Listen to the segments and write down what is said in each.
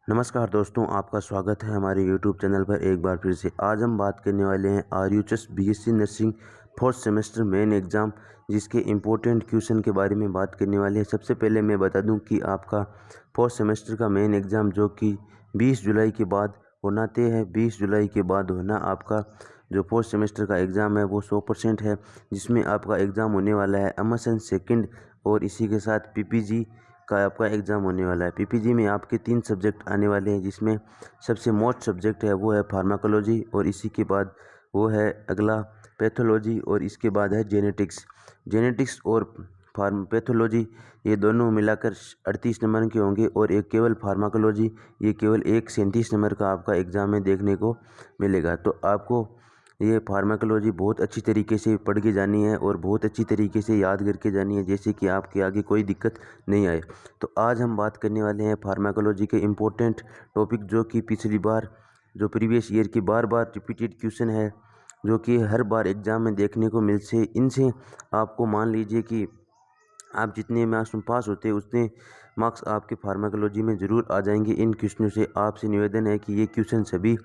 नमस्कार दोस्तों, आपका स्वागत है हमारे यूट्यूब चैनल पर एक बार फिर से। आज हम बात करने वाले हैं RUHS BSc nursing fourth semester main exam, जिसके इम्पोर्टेंट क्वेश्चन के बारे में बात करने वाले हैं। सबसे पहले मैं बता दूं कि आपका फोर्थ सेमेस्टर का मेन एग्ज़ाम जो कि 20 जुलाई के बाद होना तय है। 20 जुलाई के बाद होना आपका जो फोर्थ सेमेस्टर का एग्ज़ाम है वो 100% है, जिसमें आपका एग्ज़ाम होने वाला है एमएसएन सेकंड और इसी के साथ पीपीजी का आपका एग्ज़ाम होने वाला है। पीपीजी में आपके 3 सब्जेक्ट आने वाले हैं, जिसमें सबसे मोस्ट सब्जेक्ट है वो है फार्माकोलॉजी और इसी के बाद वो है अगला पैथोलॉजी और इसके बाद है जेनेटिक्स और पैथोलॉजी, ये दोनों मिलाकर 38 नंबर के होंगे और एक केवल फार्माकोलॉजी, ये केवल एक 37 नंबर का आपका एग्ज़ाम में देखने को मिलेगा। तो आपको ये फार्माकोलॉजी बहुत अच्छी तरीके से पढ़ के जानी है और बहुत अच्छी तरीके से याद करके जानी है, जैसे कि आपके आगे कोई दिक्कत नहीं आए। तो आज हम बात करने वाले हैं फार्माकोलॉजी के इम्पोर्टेंट टॉपिक, जो कि पिछली बार जो प्रीवियस ईयर की बार रिपीटेड क्वेश्चन है, जो कि हर बार एग्ज़ाम में देखने को मिल से इनसे आपको मान लीजिए कि आप जितने मार्क्स में पास होते हैं उतने मार्क्स आपके फार्माकोलॉजी में ज़रूर आ जाएंगे। इन क्वेश्चनों से आपसे निवेदन है कि ये क्वेश्चन सभी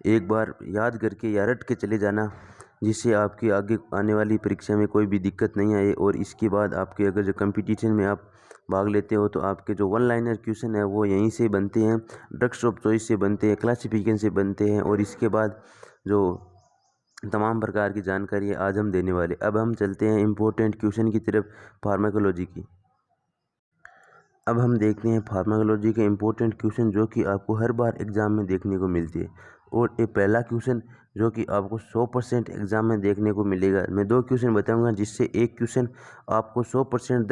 एक बार याद करके या रट के चले जाना, जिससे आपकी आगे आने वाली परीक्षा में कोई भी दिक्कत नहीं आए। और इसके बाद आपके अगर जो कंपटीशन में आप भाग लेते हो तो आपके जो वन लाइनर क्वेश्चन है वो यहीं से बनते हैं, ड्रग्स ऑफ चॉइस से बनते हैं, क्लासिफिकेशन से बनते हैं और इसके बाद जो तमाम प्रकार की जानकारी आज हम देने वाले। अब हम चलते हैं इम्पोर्टेंट क्वेश्चन की तरफ फार्माकोलॉजी की। अब हम देखते हैं फार्माकोलॉजी के इम्पोर्टेंट क्वेश्चन जो कि आपको हर बार एग्ज़ाम में देखने को मिलती है। और ये पहला क्वेश्चन जो कि आपको 100% एग्ज़ाम में देखने को मिलेगा। मैं 2 क्वेश्चन बताऊंगा, जिससे एक क्वेश्चन आपको 100%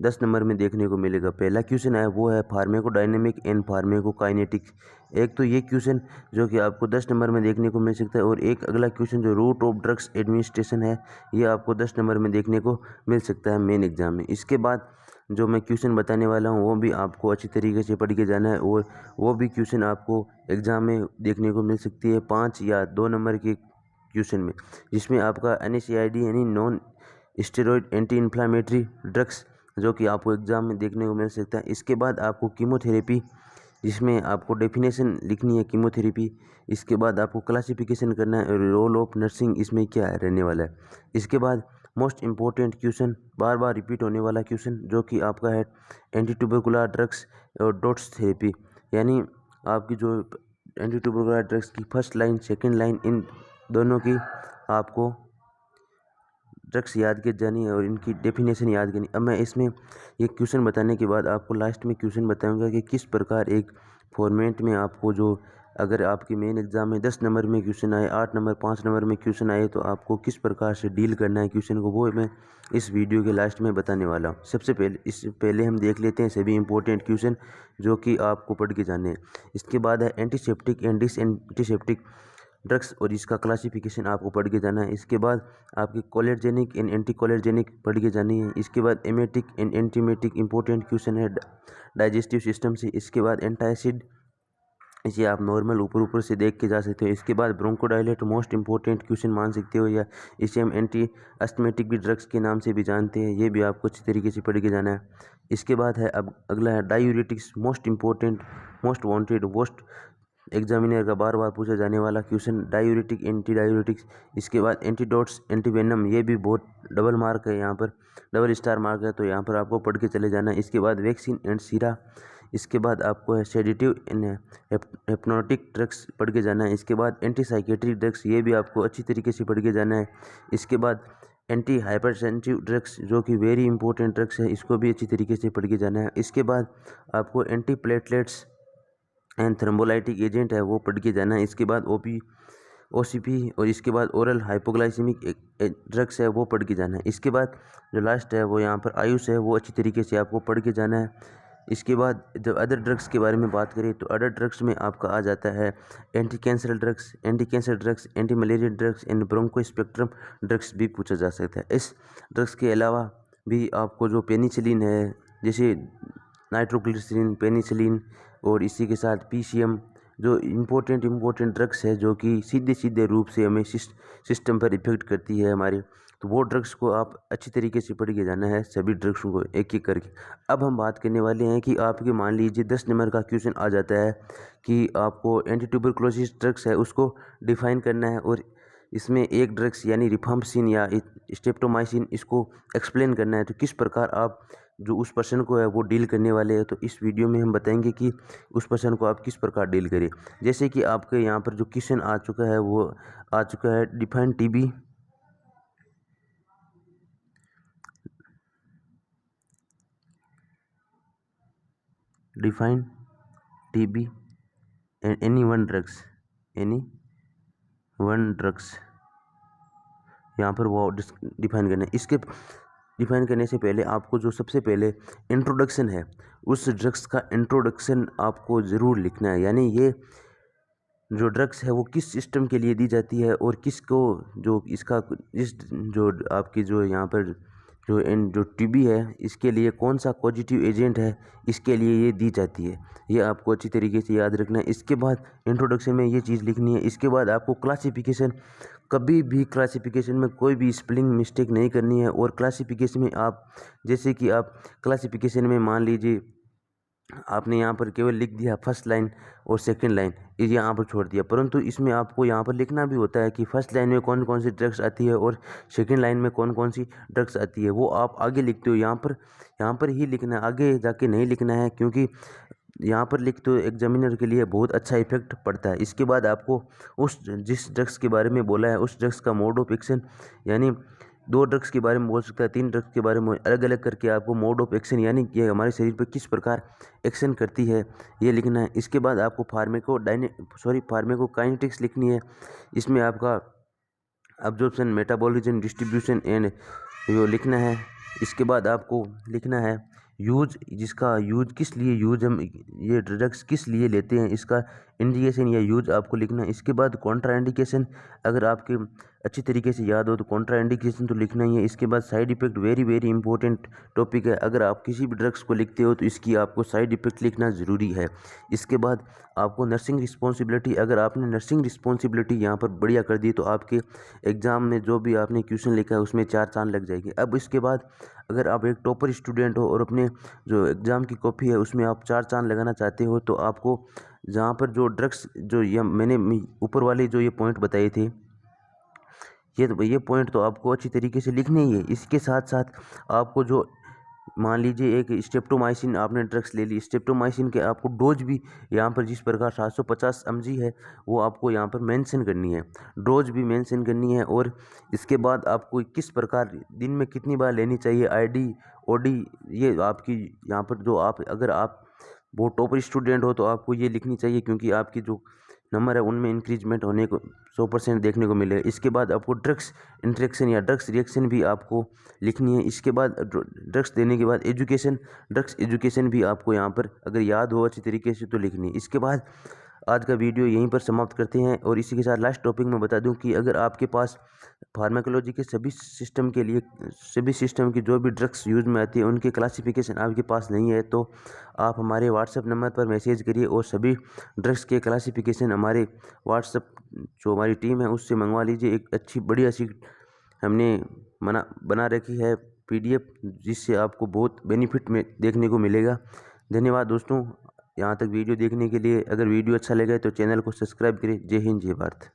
10 नंबर में देखने को मिलेगा। पहला क्वेश्चन है वो है फार्माकोडायनेमिक एंड फार्माकोकाइनेटिक्स। एक तो ये क्वेश्चन जो कि आपको 10 नंबर में देखने को मिल सकता है, और एक अगला क्वेश्चन जो रूट ऑफ ड्रग्स एडमिनिस्ट्रेशन है, ये आपको 10 नंबर में देखने को मिल सकता है मेन एग्ज़ाम में। इसके बाद जो मैं क्वेश्चन बताने वाला हूँ वो भी आपको अच्छी तरीके से पढ़ के जाना है, और वो भी क्वेश्चन आपको एग्ज़ाम में देखने को मिल सकती है 5 या 2 नंबर के क्वेश्चन में, जिसमें आपका NSAID यानी non steroid anti inflammatory drugs जो कि आपको एग्ज़ाम में देखने को मिल सकता है। इसके बाद आपको कीमोथेरेपी, जिसमें आपको डेफिनेशन लिखनी है कीमोथेरेपी। इसके बाद आपको क्लासिफिकेशन करना है, रोल ऑफ नर्सिंग इसमें क्या है रहने वाला है। इसके बाद मोस्ट इम्पोर्टेंट क्वेश्चन, बार रिपीट होने वाला क्वेश्चन जो कि आपका है एंटी ट्यूबरकुलर ड्रग्स और डॉट्स थेरेपी, यानी आपकी जो एंटी ट्यूबरकुलर ड्रग्स की first line second line in दोनों की आपको ड्रग्स याद कर जानी है और इनकी डेफिनेशन याद करनी। अब मैं इसमें ये क्वेश्चन बताने के बाद आपको लास्ट में क्वेश्चन बताऊंगा कि किस प्रकार एक फॉर्मेट में आपको जो अगर आपके मेन एग्ज़ाम में 10 नंबर में क्वेश्चन आए, 8 नंबर 5 नंबर में क्वेश्चन आए, तो आपको किस प्रकार से डील करना है क्वेश्चन को, वो मैं इस वीडियो के लास्ट में बताने वाला हूँ। सबसे पहले हम देख लेते हैं सभी इंपॉर्टेंट क्वेश्चन जो कि आपको पढ़ के जाने हैं। इसके बाद है antiseptic and dis antiseptic drugs और इसका क्लासिफिकेशन आपको पढ़ के जाना है। इसके बाद आपकी कोलेर्जेनिक एंड एंटी कोलेर्जेनिक पढ़ के जानी है। इसके बाद emetic and antiemetic important question है डाइजेस्टिव सिस्टम से। इसके बाद एंटासिड, इसे आप नॉर्मल ऊपर से देख के जा सकते हो। इसके बाद ब्रोंकोडायलेट मोस्ट इंपॉर्टेंट क्वेश्चन मान सकते हो, या इसे हम एंटी अस्थमेटिक भी ड्रग्स के नाम से भी जानते हैं, ये भी आपको अच्छी तरीके से पढ़ के जाना है। इसके बाद है अब अगला है diuretics, most important most wanted most examiner का बार पूछा जाने वाला क्वेश्चन, डायूरेटिक एंटी डायूरेटिक्स। इसके बाद एंटीडोट्स एंटीवेनम, ये भी बहुत डबल मार्क है, यहाँ पर डबल स्टार मार्क है, तो यहाँ पर आपको पढ़ के चले जाना है। इसके बाद वैक्सीन एंड सीरा। इसके बाद आपको है सेडेटिव एंड हिप्नोटिक ड्रग्स पढ़ के जाना है। इसके बाद एंटी साइकेट्रिक ड्रग्स, ये भी आपको अच्छी तरीके से पढ़ के जाना है। इसके बाद एंटी हाइपरटेंसिव ड्रग्स जो कि वेरी इंपॉर्टेंट ड्रग्स है, इसको भी अच्छी तरीके से पढ़ के जाना है। इसके बाद आपको anti platelets and thrombolytic agent है वो पढ़ के जाना है। इसके बाद OCP और इसके बाद ओरल हाइपोग्लाइसेमिक ड्रग्स है वो पढ़ के जाना है। इसके बाद जो लास्ट है वो यहाँ पर आयुष है, वो अच्छी तरीके से आपको पढ़ के जाना है। इसके बाद जब अदर ड्रग्स के बारे में बात करें तो अदर ड्रग्स में आपका आ जाता है anti cancer drugs, anti malaria drugs and broncho spectrum drugs भी पूछा जा सकता है। इस ड्रग्स के अलावा भी आपको जो पेनिसिलिन है, जैसे नाइट्रोग्लिसरीन, पेनिसिलिन और इसी के साथ PCM, जो इम्पोर्टेंट ड्रग्स है जो कि सीधे रूप से हमें सिस्टम पर इफेक्ट करती है हमारे, तो वो ड्रग्स को आप अच्छी तरीके से पढ़ के जाना है, सभी ड्रग्स को एक एक करके। अब हम बात करने वाले हैं कि आपके मान लीजिए 10 नंबर का क्वेश्चन आ जाता है कि आपको एंटी ट्यूबरकुलोसिस ड्रग्स है उसको डिफाइन करना है, और इसमें एक ड्रग्स यानी रिफाम्पसिन या स्ट्रेप्टोमाइसिन इसको एक्सप्लेन करना है। तो किस प्रकार आप जो उस पर्सन को है वो डील करने वाले हैं, तो इस वीडियो में हम बताएंगे कि उस पर्सन को आप किस प्रकार डील करें। जैसे कि आपके यहाँ पर जो क्वेश्चन आ चुका है वो आ चुका है, define TB, define TB and any one drugs, यहाँ पर वो डिफाइन करना है। इसके डिफाइन करने से पहले आपको जो सबसे पहले इंट्रोडक्शन है, उस ड्रग्स का इंट्रोडक्शन आपको ज़रूर लिखना है। यानी ये जो ड्रग्स है वो किस सिस्टम के लिए दी जाती है और किसको जो इसका इस जो आपकी जो यहाँ पर जो टीबी है इसके लिए कौन सा पॉजिटिव एजेंट है, इसके लिए ये दी जाती है। ये आपको अच्छी तरीके से याद रखना है। इसके बाद इंट्रोडक्शन में ये चीज़ लिखनी है। इसके बाद आपको क्लासिफिकेशन, कभी भी क्लासिफिकेशन में कोई भी स्पेलिंग मिस्टेक नहीं करनी है। और क्लासिफिकेशन में आप जैसे कि आप क्लासिफिकेशन में मान लीजिए आपने यहाँ पर केवल लिख दिया फर्स्ट लाइन और सेकंड लाइन, ये यहाँ पर छोड़ दिया, परंतु इसमें आपको यहाँ पर लिखना भी होता है कि फर्स्ट लाइन में कौन कौन सी ड्रग्स आती है और सेकंड लाइन में कौन कौन सी ड्रग्स आती है। वो आप आगे लिखते हो, यहाँ पर ही लिखना है, आगे जाके नहीं लिखना है, क्योंकि यहाँ पर लिखते हो एग्जामिनर के लिए बहुत अच्छा इफेक्ट पड़ता है। इसके बाद आपको उस जिस ड्रग्स के बारे में बोला है उस ड्रग्स का मोड ऑफ एक्शन, यानी 2 ड्रग्स के बारे में बोल सकता है, 3 ड्रग्स के बारे में अलग अलग करके आपको मोड ऑफ एक्शन यानी कि हमारे शरीर पर किस प्रकार एक्शन करती है ये लिखना है। इसके बाद आपको फार्मेकोकाइनेटिक्स लिखनी है। इसमें आपका अब्जॉर्प्शन, मेटाबॉलिज्म, डिस्ट्रीब्यूशन एंड यो लिखना है। इसके बाद आपको लिखना है यूज, जिसका यूज किस लिए यूज हम ये ड्रग्स किस लिए लेते हैं, इसका इंडिकेशन या यूज आपको लिखना है। इसके बाद कॉन्ट्रा इंडिकेशन, अगर आपके अच्छी तरीके से याद हो तो कॉन्ट्रा इंडिकेशन तो लिखना ही है। इसके बाद side effect, very very important topic है। अगर आप किसी भी ड्रग्स को लिखते हो तो इसकी आपको साइड इफेक्ट लिखना ज़रूरी है। इसके बाद आपको नर्सिंग रिस्पॉन्सिबिलिटी, अगर आपने नर्सिंग रिस्पॉन्सिबिलिटी यहाँ पर बढ़िया कर दी तो आपके एग्ज़ाम में जो भी आपने क्वेश्चन लिखा है उसमें 4 चांद लग जाएंगे। अब इसके बाद अगर आप एक टॉपर स्टूडेंट हो और अपने जो एग्ज़ाम की कॉपी है उसमें आप 4 चांद लगाना चाहते हो, तो आपको जहाँ पर जो ड्रग्स जो ये मैंने ऊपर वाले जो ये पॉइंट बताए थे, ये पॉइंट तो आपको अच्छी तरीके से लिखने ही है। इसके साथ साथ आपको जो मान लीजिए एक स्ट्रेप्टोमाइसिन आपने ड्रग्स ले ली, स्ट्रेप्टोमाइसिन के आपको डोज भी यहाँ पर जिस प्रकार 750 mg है वो आपको यहाँ पर मेंशन करनी है, डोज भी मेंशन करनी है। और इसके बाद आपको किस प्रकार दिन में कितनी बार लेनी चाहिए, आईडी ओडी, ये आपकी यहाँ पर जो आप अगर आप बहुत टॉपर स्टूडेंट हो तो आपको ये लिखनी चाहिए, क्योंकि आपकी जो नंबर है उनमें इंक्रीजमेंट होने को 100% देखने को मिलेगा। इसके बाद आपको ड्रग्स इंट्रैक्शन या ड्रग्स रिएक्शन भी आपको लिखनी है। इसके बाद ड्रग्स देने के बाद एजुकेशन, ड्रग्स एजुकेशन भी आपको यहाँ पर अगर याद हो अच्छी तरीके से तो लिखनी है। इसके बाद आज का वीडियो यहीं पर समाप्त करते हैं। और इसी के साथ लास्ट टॉपिक में बता दूं कि अगर आपके पास फार्माकोलॉजी के सभी सिस्टम के लिए सभी सिस्टम की जो भी ड्रग्स यूज में आती है उनके क्लासिफिकेशन आपके पास नहीं है तो आप हमारे व्हाट्सएप नंबर पर मैसेज करिए और सभी ड्रग्स के क्लासिफिकेशन हमारे व्हाट्सएप जो हमारी टीम है उससे मंगवा लीजिए। एक अच्छी बढ़िया सी हमने बना रखी है PDF, जिससे आपको बहुत बेनिफिट में देखने को मिलेगा। धन्यवाद दोस्तों, यहाँ तक वीडियो देखने के लिए। अगर वीडियो अच्छा लगे तो चैनल को सब्सक्राइब करें। जय हिंद, जय भारत।